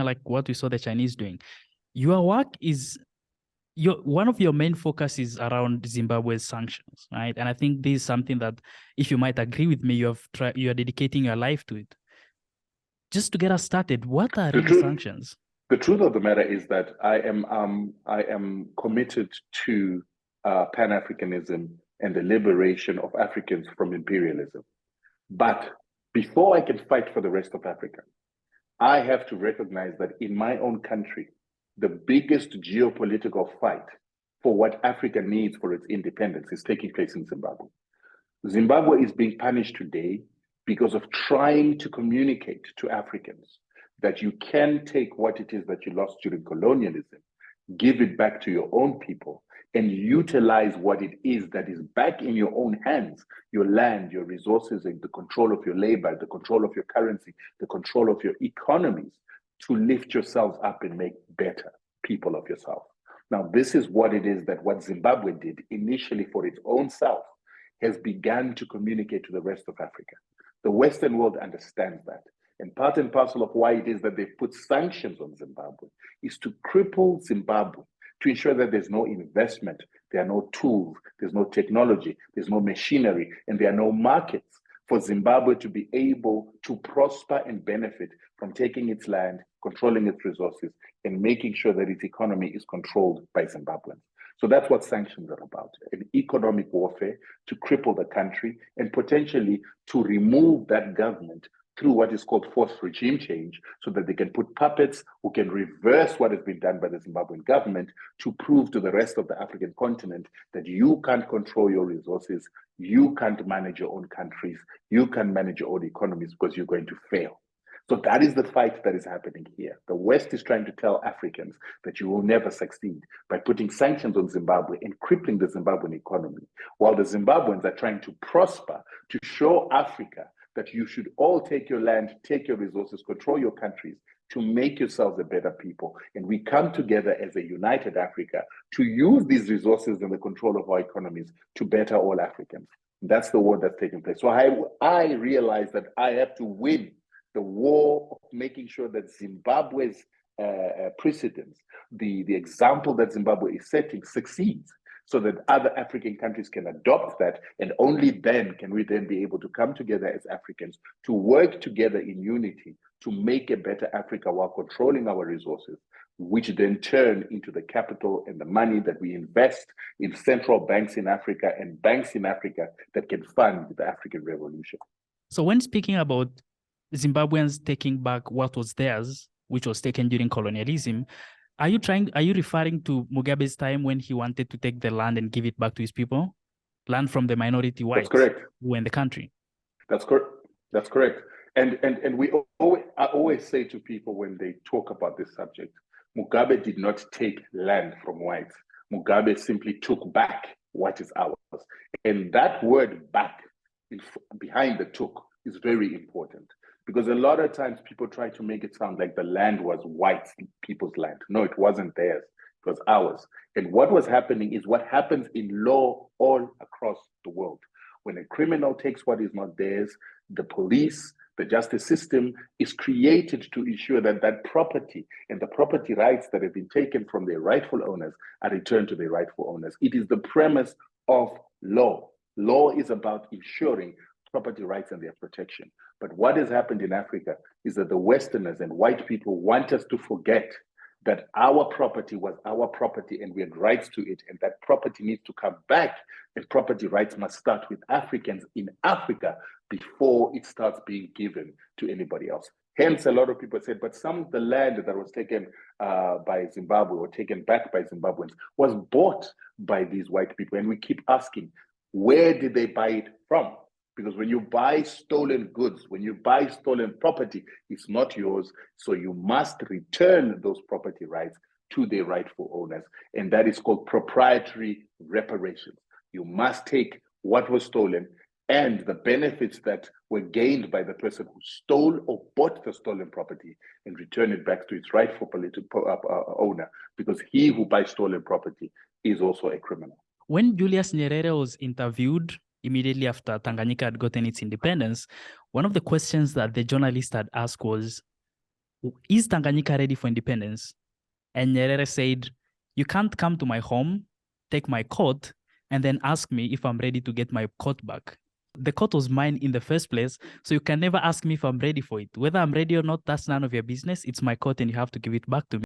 like what we saw the Chinese doing. Your work is one of your main focus is around Zimbabwe's sanctions, right? And I think this is something that, if you might agree with me, you are dedicating your life to it. Just to get us started, what are really sanctions? The truth of the matter is that I am committed to Pan-Africanism and the liberation of Africans from imperialism. But before I can fight for the rest of Africa, I have to recognize that in my own country, the biggest geopolitical fight for what Africa needs for its independence is taking place in Zimbabwe. Zimbabwe is being punished today because of trying to communicate to Africans that you can take what it is that you lost during colonialism, give it back to your own people, and utilize what it is that is back in your own hands, your land, your resources, and the control of your labor, the control of your currency, the control of your economies, to lift yourselves up and make better people of yourself. Now, this is what it is that what Zimbabwe did initially for its own self has begun to communicate to the rest of Africa. The Western world understands that. And part and parcel of why it is that they've put sanctions on Zimbabwe is to cripple Zimbabwe, to ensure that there's no investment, there are no tools, there's no technology, there's no machinery, and there are no markets for Zimbabwe to be able to prosper and benefit from taking its land, controlling its resources, and making sure that its economy is controlled by Zimbabweans. So that's what sanctions are about, an economic warfare to cripple the country and potentially to remove that government through what is called forced regime change, so that they can put puppets who can reverse what has been done by the Zimbabwean government to prove to the rest of the African continent that you can't control your resources, you can't manage your own countries, you can't manage your own economies because you're going to fail. So that is the fight that is happening here. The West is trying to tell Africans that you will never succeed by putting sanctions on Zimbabwe and crippling the Zimbabwean economy, while the Zimbabweans are trying to prosper to show Africa that you should all take your land, take your resources, control your countries to make yourselves a better people. And we come together as a united Africa to use these resources and the control of our economies to better all Africans. That's the war that's taking place. So I realize that I have to win the war of making sure that Zimbabwe's precedents, the example that Zimbabwe is setting, succeeds, so that other African countries can adopt that. And only then can we then be able to come together as Africans to work together in unity to make a better Africa while controlling our resources, which then turn into the capital and the money that we invest in central banks in Africa and banks in Africa that can fund the African revolution. So when speaking about Zimbabweans taking back what was theirs, which was taken during colonialism, are you referring to Mugabe's time when he wanted to take the land and give it back to his people? Land from the minority whites who were in the country. That's correct. That's correct. And I always say to people when they talk about this subject, Mugabe did not take land from whites. Mugabe simply took back what is ours. And that word back behind the took is very important. Because a lot of times people try to make it sound like the land was white people's land. No, it wasn't theirs. It was ours. And what was happening is what happens in law all across the world. When a criminal takes what is not theirs, the police, the justice system is created to ensure that that property and the property rights that have been taken from their rightful owners are returned to their rightful owners. It is the premise of law. Law is about ensuring property rights and their protection. But what has happened in Africa is that the Westerners and white people want us to forget that our property was our property and we had rights to it, and that property needs to come back, and property rights must start with Africans in Africa before it starts being given to anybody else. Hence, a lot of people said, but some of the land that was taken by Zimbabwe or taken back by Zimbabweans was bought by these white people. And we keep asking, where did they buy it from? Because when you buy stolen goods, when you buy stolen property, it's not yours. So you must return those property rights to their rightful owners. And that is called proprietary reparations. You must take what was stolen and the benefits that were gained by the person who stole or bought the stolen property and return it back to its rightful owner, because he who buys stolen property is also a criminal. When Julius Nyerere was interviewed immediately after Tanganyika had gotten its independence, one of the questions that the journalist had asked was, is Tanganyika ready for independence? And Nyerere said, you can't come to my home, take my coat, and then ask me if I'm ready to get my coat back. The coat was mine in the first place, so you can never ask me if I'm ready for it. Whether I'm ready or not, that's none of your business. It's my coat and you have to give it back to me.